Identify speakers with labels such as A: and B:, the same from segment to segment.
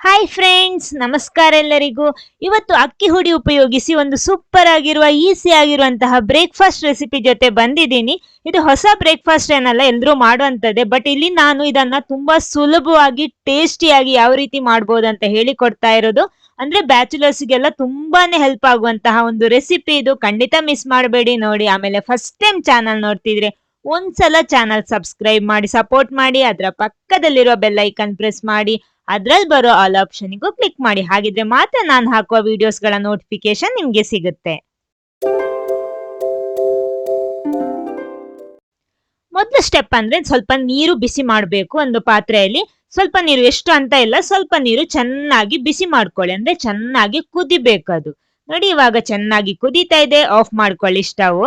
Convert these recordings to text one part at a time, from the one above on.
A: Hi friends, ನಮಸ್ಕಾರ ಎಲ್ಲರಿಗೂ. ಇವತ್ತು ಅಕ್ಕಿ ಹುಡಿ ಉಪಯೋಗಿಸಿ ಒಂದು ಸೂಪರ್ ಆಗಿರುವ ಈಸಿ ಆಗಿರುವಂತಹ ಬ್ರೇಕ್ಫಾಸ್ಟ್ ರೆಸಿಪಿ ಜೊತೆ ಬಂದಿದ್ದೀನಿ. ಇದು ಹೊಸ ಬ್ರೇಕ್ಫಾಸ್ಟ್ ಏನಲ್ಲ, ಎಲ್ಲರೂ ಮಾಡುವಂಥದ್ದೇ. ಬಟ್ ಇಲ್ಲಿ ನಾನು ಇದನ್ನ ತುಂಬಾ ಸುಲಭವಾಗಿ ಟೇಸ್ಟಿಯಾಗಿ ಯಾವ ರೀತಿ ಮಾಡ್ಬೋದು ಅಂತ ಹೇಳಿ ಕೊಡ್ತಾ ಇರೋದು. ಅಂದ್ರೆ ಬ್ಯಾಚುಲರ್ಸ್ಗೆಲ್ಲ ತುಂಬಾನೇ ಹೆಲ್ಪ್ ಆಗುವಂತಹ ಒಂದು ರೆಸಿಪಿ ಇದು. ಖಂಡಿತ ಮಿಸ್ ಮಾಡಬೇಡಿ ನೋಡಿ. ಆಮೇಲೆ ಫಸ್ಟ್ ಟೈಮ್ ಚಾನಲ್ ನೋಡ್ತಿದ್ರೆ ಒಂದ್ಸಲ ಚಾನಲ್ ಸಬ್ಸ್ಕ್ರೈಬ್ ಮಾಡಿ ಸಪೋರ್ಟ್ ಮಾಡಿ. ಅದರ ಪಕ್ಕದಲ್ಲಿರುವ ಬೆಲ್ ಐಕನ್ ಪ್ರೆಸ್ ಮಾಡಿ, ಅದ್ರಲ್ಲಿ ಬರೋ ಆಲ್ ಆಪ್ಷನ್ಗೂ ಕ್ಲಿಕ್ ಮಾಡಿ. ಹಾಗಿದ್ರೆ ಮಾತ್ರ ನಾನು ಹಾಕುವ ವಿಡಿಯೋಸ್ಗಳ ನೋಟಿಫಿಕೇಶನ್ ನಿಮ್ಗೆ ಸಿಗುತ್ತೆ. ಮೊದಲ ಸ್ಟೆಪ್ ಅಂದ್ರೆ ಸ್ವಲ್ಪ ನೀರು ಬಿಸಿ ಮಾಡಬೇಕು. ಒಂದು ಪಾತ್ರೆಯಲ್ಲಿ ಸ್ವಲ್ಪ ನೀರು, ಎಷ್ಟು ಅಂತ ಇಲ್ಲ, ಸ್ವಲ್ಪ ನೀರು ಚೆನ್ನಾಗಿ ಬಿಸಿ ಮಾಡ್ಕೊಳ್ಳಿ. ಅಂದ್ರೆ ಚೆನ್ನಾಗಿ ಕುದಿಬೇಕು ಅದು. ನೋಡಿ, ಇವಾಗ ಚೆನ್ನಾಗಿ ಕುದೀತಾ ಇದೆ. ಆಫ್ ಮಾಡ್ಕೊಳ್ಳಿ ಸ್ಟವ್.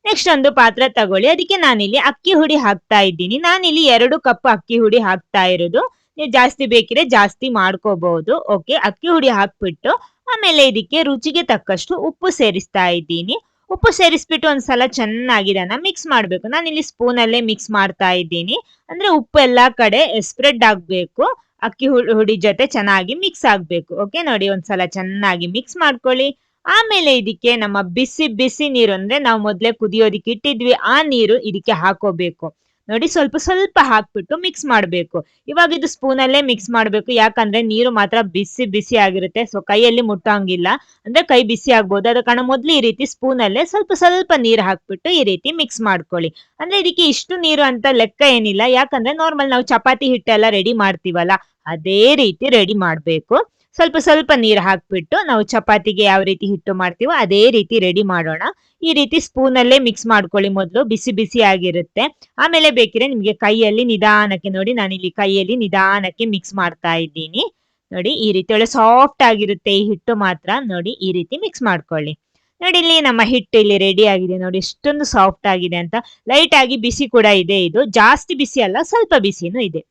A: ನೆಕ್ಸ್ಟ್ ಒಂದು ಪಾತ್ರೆ ತಗೊಳ್ಳಿ. ಅದಕ್ಕೆ ನಾನಿಲ್ಲಿ ಅಕ್ಕಿ ಹುಡಿ ಹಾಕ್ತಾ ಇದ್ದೀನಿ. ನಾನಿಲ್ಲಿ 2 ಕಪ್ ಅಕ್ಕಿ ಹುಡಿ ಹಾಕ್ತಾ ಇರೋದು. ನೀವು ಜಾಸ್ತಿ ಬೇಕಿದ್ರೆ ಜಾಸ್ತಿ ಮಾಡ್ಕೋಬಹುದು. ಓಕೆ, ಅಕ್ಕಿ ಹುಡಿ ಹಾಕ್ಬಿಟ್ಟು ಆಮೇಲೆ ಇದಕ್ಕೆ ರುಚಿಗೆ ತಕ್ಕಷ್ಟು ಉಪ್ಪು ಸೇರಿಸ್ತಾ ಇದ್ದೀನಿ. ಉಪ್ಪು ಸೇರಿಸ್ಬಿಟ್ಟು ಒಂದ್ಸಲ ಚೆನ್ನಾಗಿ ಇದನ್ನ ಮಿಕ್ಸ್ ಮಾಡ್ಬೇಕು. ನಾನು ಇಲ್ಲಿ ಸ್ಪೂನ್ ಅಲ್ಲೇ ಮಿಕ್ಸ್ ಮಾಡ್ತಾ ಇದ್ದೀನಿ. ಅಂದ್ರೆ ಉಪ್ಪು ಎಲ್ಲಾ ಕಡೆ ಸ್ಪ್ರೆಡ್ ಆಗ್ಬೇಕು, ಅಕ್ಕಿ ಹುಡಿ ಜೊತೆ ಚೆನ್ನಾಗಿ ಮಿಕ್ಸ್ ಆಗ್ಬೇಕು. ಓಕೆ ನೋಡಿ, ಒಂದ್ಸಲ ಚೆನ್ನಾಗಿ ಮಿಕ್ಸ್ ಮಾಡ್ಕೊಳ್ಳಿ. ಆಮೇಲೆ ಇದಕ್ಕೆ ನಮ್ಮ ಬಿಸಿ ಬಿಸಿ ನೀರು, ಅಂದ್ರೆ ನಾವು ಮೊದ್ಲೇ ಕುದಿಯೋದಿಕ್ಕೆ ಇಟ್ಟಿದ್ವಿ ಆ ನೀರು ಇದಕ್ಕೆ ಹಾಕೋಬೇಕು. ನೋಡಿ, ಸ್ವಲ್ಪ ಸ್ವಲ್ಪ ಹಾಕ್ಬಿಟ್ಟು ಮಿಕ್ಸ್ ಮಾಡ್ಬೇಕು. ಇವಾಗ ಇದು ಸ್ಪೂನ್ ಅಲ್ಲೇ ಮಿಕ್ಸ್ ಮಾಡ್ಬೇಕು, ಯಾಕಂದ್ರೆ ನೀರು ಮಾತ್ರ ಬಿಸಿ ಬಿಸಿ ಆಗಿರುತ್ತೆ. ಸೊ ಕೈಯಲ್ಲಿ ಮುಟ್ಟಂಗಿಲ್ಲ, ಅಂದ್ರೆ ಕೈ ಬಿಸಿ ಆಗ್ಬೋದು. ಅದ ಕಾರಣ ಮೊದ್ಲು ಈ ರೀತಿ ಸ್ಪೂನ್ ಅಲ್ಲೇ ಸ್ವಲ್ಪ ಸ್ವಲ್ಪ ನೀರು ಹಾಕ್ಬಿಟ್ಟು ಈ ರೀತಿ ಮಿಕ್ಸ್ ಮಾಡ್ಕೊಳ್ಳಿ. ಅಂದ್ರೆ ಇದಕ್ಕೆ ಇಷ್ಟು ನೀರು ಅಂತ ಲೆಕ್ಕ ಏನಿಲ್ಲ, ಯಾಕಂದ್ರೆ ನಾರ್ಮಲ್ ನಾವು ಚಪಾತಿ ಹಿಟ್ಟೆಲ್ಲ ರೆಡಿ ಮಾಡ್ತೀವಲ್ಲ, ಅದೇ ರೀತಿ ರೆಡಿ ಮಾಡ್ಬೇಕು. ಸ್ವಲ್ಪ ಸ್ವಲ್ಪ ನೀರು ಹಾಕ್ಬಿಟ್ಟು ನಾವು ಚಪಾತಿಗೆ ಯಾವ ರೀತಿ ಹಿಟ್ಟು ಮಾಡ್ತೀವೋ ಅದೇ ರೀತಿ ರೆಡಿ ಮಾಡೋಣ. ಈ ರೀತಿ ಸ್ಪೂನ್ ಅಲ್ಲೇ ಮಿಕ್ಸ್ ಮಾಡ್ಕೊಳ್ಳಿ. ಮೊದಲು ಬಿಸಿ ಬಿಸಿ ಆಗಿರುತ್ತೆ. ಆಮೇಲೆ ಬೇಕಿದ್ರೆ ನಿಮ್ಗೆ ಕೈಯಲ್ಲಿ ನಿಧಾನಕ್ಕೆ, ನೋಡಿ ನಾನಿಲ್ಲಿ ಕೈಯಲ್ಲಿ ನಿಧಾನಕ್ಕೆ ಮಿಕ್ಸ್ ಮಾಡ್ತಾ ಇದ್ದೀನಿ. ನೋಡಿ, ಈ ರೀತಿ ಒಳ್ಳೆ ಸಾಫ್ಟ್ ಆಗಿರುತ್ತೆ ಈ ಹಿಟ್ಟು ಮಾತ್ರ. ನೋಡಿ, ಈ ರೀತಿ ಮಿಕ್ಸ್ ಮಾಡ್ಕೊಳ್ಳಿ. ನೋಡಿ, ಇಲ್ಲಿ ನಮ್ಮ ಹಿಟ್ಟು ಇಲ್ಲಿ ರೆಡಿ ಆಗಿದೆ. ನೋಡಿ ಎಷ್ಟೊಂದು ಸಾಫ್ಟ್ ಆಗಿದೆ ಅಂತ. ಲೈಟ್ ಆಗಿ ಬಿಸಿ ಕೂಡ ಇದೆ. ಇದು ಜಾಸ್ತಿ ಬಿಸಿ ಅಲ್ಲ, ಸ್ವಲ್ಪ ಬಿಸಿನೂ ಇದೆ.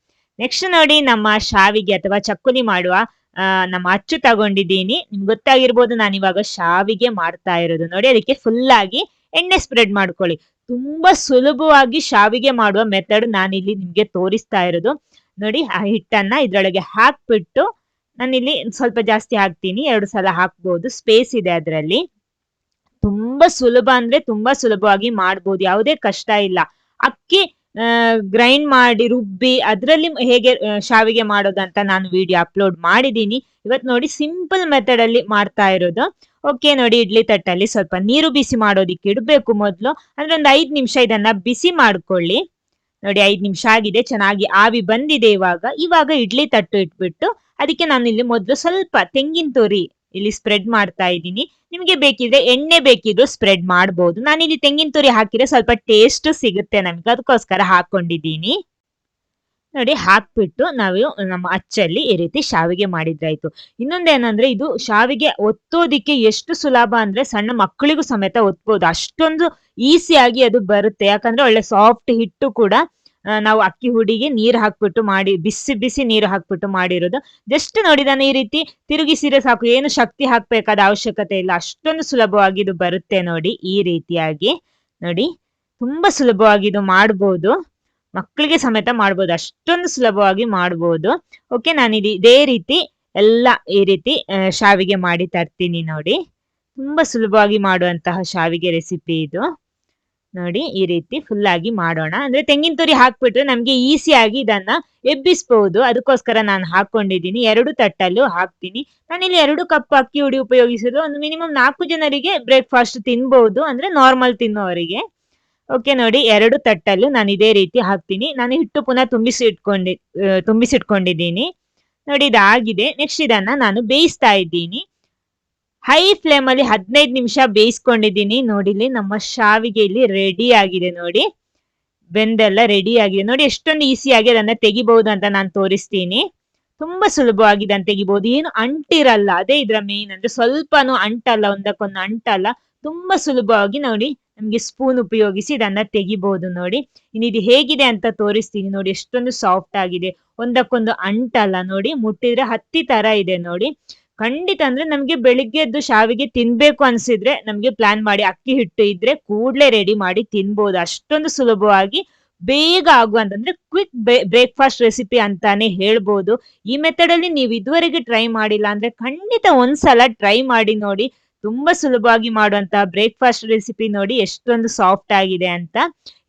A: ನೆಕ್ಸ್ಟ್ ನೋಡಿ, ನಮ್ಮ ಶಾವಿಗೆ ಅಥವಾ ಚಕ್ಕುಲಿ ಮಾಡುವ ನಮ್ಮ ಅಚ್ಚು ತಗೊಂಡಿದ್ದೀನಿ. ನಿಮ್ಗೆ ಗೊತ್ತಾಗಿರ್ಬೋದು, ನಾನು ಇವಾಗ ಶಾವಿಗೆ ಮಾಡ್ತಾ ಇರೋದು. ನೋಡಿ, ಅದಕ್ಕೆ ಫುಲ್ ಆಗಿ ಎಣ್ಣೆ ಸ್ಪ್ರೆಡ್ ಮಾಡ್ಕೊಳ್ಳಿ. ತುಂಬಾ ಸುಲಭವಾಗಿ ಶಾವಿಗೆ ಮಾಡುವ ಮೆಥಡ್ ನಾನಿಲ್ಲಿ ನಿಮ್ಗೆ ತೋರಿಸ್ತಾ ಇರೋದು. ನೋಡಿ, ಆ ಹಿಟ್ಟನ್ನ ಇದ್ರೊಳಗೆ ಹಾಕ್ಬಿಟ್ಟು, ನಾನಿಲ್ಲಿ ಸ್ವಲ್ಪ ಜಾಸ್ತಿ ಹಾಕ್ತೀನಿ, 2 ಸಲ ಹಾಕ್ಬೋದು, ಸ್ಪೇಸ್ ಇದೆ ಅದರಲ್ಲಿ. ತುಂಬಾ ಸುಲಭ, ಅಂದ್ರೆ ತುಂಬಾ ಸುಲಭವಾಗಿ ಮಾಡ್ಬೋದು, ಯಾವುದೇ ಕಷ್ಟ ಇಲ್ಲ. ಅಕ್ಕಿ ಗ್ರೈಂಡ್ ಮಾಡಿ ರುಬ್ಬಿ ಅದರಲ್ಲಿ ಹೇಗೆ ಶಾವಿಗೆ ಮಾಡೋದಂತ ನಾನು ವಿಡಿಯೋ ಅಪ್ಲೋಡ್ ಮಾಡಿದ್ದೀನಿ. ಇವತ್ತು ನೋಡಿ ಸಿಂಪಲ್ ಮೆಥಡ್ ಅಲ್ಲಿ ಮಾಡ್ತಾ ಇರೋದು. ಓಕೆ ನೋಡಿ, ಇಡ್ಲಿ ತಟ್ಟಲ್ಲಿ ಸ್ವಲ್ಪ ನೀರು ಬಿಸಿ ಮಾಡೋದಿಕ್ಕೆ ಇಡಬೇಕು ಮೊದಲು. ಅಂದ್ರೆ ಒಂದು 5 ನಿಮಿಷ ಇದನ್ನ ಬಿಸಿ ಮಾಡ್ಕೊಳ್ಳಿ. ನೋಡಿ, 5 ನಿಮಿಷ ಆಗಿದೆ, ಚೆನ್ನಾಗಿ ಆವಿ ಬಂದಿದೆ. ಇವಾಗ ಇಡ್ಲಿ ತಟ್ಟು ಇಟ್ಬಿಟ್ಟು ಅದಕ್ಕೆ ನಾನು ಇಲ್ಲಿ ಮೊದಲು ಸ್ವಲ್ಪ ತೆಂಗಿನ ತುರಿ ಇಲ್ಲಿ ಸ್ಪ್ರೆಡ್ ಮಾಡ್ತಾ ಇದ್ದೀನಿ. ನಿಮ್ಗೆ ಬೇಕಿದ್ರೆ ಎಣ್ಣೆ ಬೇಕಿದ್ರು ಸ್ಪ್ರೆಡ್ ಮಾಡಬಹುದು. ನಾನಿಲ್ಲಿ ತೆಂಗಿನ ತುರಿ ಹಾಕಿದ್ರೆ ಸ್ವಲ್ಪ ಟೇಸ್ಟ್ ಸಿಗುತ್ತೆ ನಮ್ಗೆ, ಅದಕ್ಕೋಸ್ಕರ ಹಾಕೊಂಡಿದ್ದೀನಿ. ನೋಡಿ, ಹಾಕ್ಬಿಟ್ಟು ನಾವು ನಮ್ಮ ಅಚ್ಚಲ್ಲಿ ಈ ರೀತಿ ಶಾವಿಗೆ ಮಾಡಿದ್ರಾಯ್ತು. ಇನ್ನೊಂದೇನಂದ್ರೆ, ಇದು ಶಾವಿಗೆ ಒತ್ತೋದಿಕ್ಕೆ ಎಷ್ಟು ಸುಲಭ ಅಂದ್ರೆ ಸಣ್ಣ ಮಕ್ಕಳಿಗೂ ಸಮೇತ ಒತ್ಬೋದು, ಅಷ್ಟೊಂದು ಈಸಿಯಾಗಿ ಅದು ಬರುತ್ತೆ. ಯಾಕಂದ್ರೆ ಒಳ್ಳೆ ಸಾಫ್ಟ್ ಹಿಟ್ಟು ಕೂಡ. ನಾವು ಅಕ್ಕಿ ಹುಡಿಗೆ ನೀರು ಹಾಕ್ಬಿಟ್ಟು ಮಾಡಿ, ಬಿಸಿ ಬಿಸಿ ನೀರು ಹಾಕ್ಬಿಟ್ಟು ಮಾಡಿರೋದು. ಜಸ್ಟ್ ನೋಡಿ, ನಾನು ಈ ರೀತಿ ತಿರುಗಿಸಿದ್ರೆ ಸಾಕು, ಏನು ಶಕ್ತಿ ಹಾಕ್ಬೇಕಾದ ಅವಶ್ಯಕತೆ ಇಲ್ಲ, ಅಷ್ಟೊಂದು ಸುಲಭವಾಗಿ ಇದು ಬರುತ್ತೆ. ನೋಡಿ, ಈ ರೀತಿಯಾಗಿ ನೋಡಿ, ತುಂಬಾ ಸುಲಭವಾಗಿ ಇದು ಮಾಡ್ಬೋದು, ಮಕ್ಕಳಿಗೆ ಸಮೇತ ಮಾಡ್ಬೋದು, ಅಷ್ಟೊಂದು ಸುಲಭವಾಗಿ ಮಾಡ್ಬೋದು. ಓಕೆ, ನಾನಿಲ್ಲಿ ಇದೇ ರೀತಿ ಎಲ್ಲ ಈ ರೀತಿ ಶಾವಿಗೆ ಮಾಡಿ ತರ್ತೀನಿ. ನೋಡಿ, ತುಂಬಾ ಸುಲಭವಾಗಿ ಮಾಡುವಂತಹ ಶಾವಿಗೆ ರೆಸಿಪಿ ಇದು. ನೋಡಿ, ಈ ರೀತಿ ಫುಲ್ ಆಗಿ ಮಾಡೋಣ. ಅಂದ್ರೆ ತೆಂಗಿನ ತುರಿ ಹಾಕ್ಬಿಟ್ರೆ ನಮ್ಗೆ ಈಸಿಯಾಗಿ ಇದನ್ನ ಎಬ್ಬಿಸಬಹುದು, ಅದಕ್ಕೋಸ್ಕರ ನಾನು ಹಾಕೊಂಡಿದ್ದೀನಿ. 2 ತಟ್ಟಲ್ಲೂ ಹಾಕ್ತೀನಿ. ನಾನಿಲ್ಲಿ 2 ಕಪ್ ಅಕ್ಕಿ ಹುಡಿ ಉಪಯೋಗಿಸಿದ್ರು ಒಂದು ಮಿನಿಮಮ್ 4 ಜನರಿಗೆ ಬ್ರೇಕ್ಫಾಸ್ಟ್ ತಿನ್ಬಹುದು, ಅಂದ್ರೆ ನಾರ್ಮಲ್ ತಿನ್ನೋವರಿಗೆ. ಓಕೆ ನೋಡಿ, 2 ತಟ್ಟಲ್ಲೂ ನಾನು ಇದೇ ರೀತಿ ಹಾಕ್ತೀನಿ. ನಾನು ಹಿಟ್ಟು ಪುನಃ ತುಂಬಿಸಿಟ್ಕೊಂಡಿದ್ದೀನಿ. ನೋಡಿ, ಇದಾಗಿದೆ. ನೆಕ್ಸ್ಟ್ ಇದನ್ನ ನಾನು ಬೇಯಿಸ್ತಾ ಇದ್ದೀನಿ. ಹೈ ಫ್ಲೇಮ್ ಅಲ್ಲಿ 15 ನಿಮಿಷ ಬೇಯಿಸ್ಕೊಂಡಿದ್ದೀನಿ. ನೋಡಿ, ಇಲ್ಲಿ ನಮ್ಮ ಶಾವಿಗೆ ಇಲ್ಲಿ ರೆಡಿ ಆಗಿದೆ. ನೋಡಿ, ಬೆಂದೆಲ್ಲ ರೆಡಿ ಆಗಿದೆ. ನೋಡಿ, ಎಷ್ಟೊಂದು ಈಸಿಯಾಗಿ ಅದನ್ನ ತೆಗಿಬಹುದು ಅಂತ ನಾನು ತೋರಿಸ್ತೀನಿ. ತುಂಬಾ ಸುಲಭವಾಗಿ ಇದನ್ನ ತೆಗಿಬಹುದು, ಏನು ಅಂಟಿರಲ್ಲ. ಅದೇ ಇದ್ರ ಮೇನ್, ಅಂದ್ರೆ ಸ್ವಲ್ಪನೂ ಅಂಟಲ್ಲ, ಒಂದಕ್ಕೊಂದು ಅಂಟಲ್ಲ. ತುಂಬಾ ಸುಲಭವಾಗಿ ನೋಡಿ, ನಮ್ಗೆ ಸ್ಪೂನ್ ಉಪಯೋಗಿಸಿ ಇದನ್ನ ತೆಗಿಬಹುದು. ನೋಡಿ, ಇದು ಹೇಗಿದೆ ಅಂತ ತೋರಿಸ್ತೀನಿ. ನೋಡಿ, ಎಷ್ಟೊಂದು ಸಾಫ್ಟ್ ಆಗಿದೆ, ಒಂದಕ್ಕೊಂದು ಅಂಟಲ್ಲ. ನೋಡಿ, ಮುಟ್ಟಿದ್ರೆ ಹತ್ತಿ ತರ ಇದೆ. ನೋಡಿ, ಖಂಡಿತ ಅಂದ್ರೆ ನಮ್ಗೆ ಬೆಳಿಗ್ಗೆ ಎದ್ದು ಶಾವಿಗೆ ತಿನ್ಬೇಕು ಅನ್ಸಿದ್ರೆ ನಮ್ಗೆ ಪ್ಲಾನ್ ಮಾಡಿ, ಅಕ್ಕಿ ಹಿಟ್ಟು ಇದ್ರೆ ಕೂಡ್ಲೆ ರೆಡಿ ಮಾಡಿ ತಿನ್ಬಹುದು. ಅಷ್ಟೊಂದು ಸುಲಭವಾಗಿ ಬೇಗ ಆಗುವಂತಂದ್ರೆ ಕ್ವಿಕ್ ಬ್ರೇಕ್ಫಾಸ್ಟ್ ರೆಸಿಪಿ ಅಂತಾನೆ ಹೇಳ್ಬೋದು. ಈ ಮೆಥಡ್ ಅಲ್ಲಿ ನೀವು ಇದುವರೆಗೆ ಟ್ರೈ ಮಾಡಿಲ್ಲ ಅಂದ್ರೆ ಖಂಡಿತ ಒಂದ್ಸಲ ಟ್ರೈ ಮಾಡಿ ನೋಡಿ. ತುಂಬಾ ಸುಲಭವಾಗಿ ಮಾಡುವಂತಹ ಬ್ರೇಕ್ಫಾಸ್ಟ್ ರೆಸಿಪಿ ನೋಡಿ ಎಷ್ಟೊಂದು ಸಾಫ್ಟ್ ಆಗಿದೆ ಅಂತ.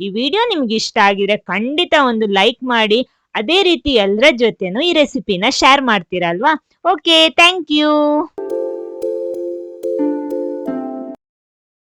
A: ಈ ವಿಡಿಯೋ ನಿಮ್ಗೆ ಇಷ್ಟ ಆಗಿದ್ರೆ ಖಂಡಿತ ಒಂದು ಲೈಕ್ ಮಾಡಿ. ಅದೇ ರೀತಿ ಎಲ್ಲರ ಜೊತೆನೂ ಈ ರೆಸಿಪಿನ ಶೇರ್ ಮಾಡ್ತೀರಲ್ವಾ? Okay, thank you.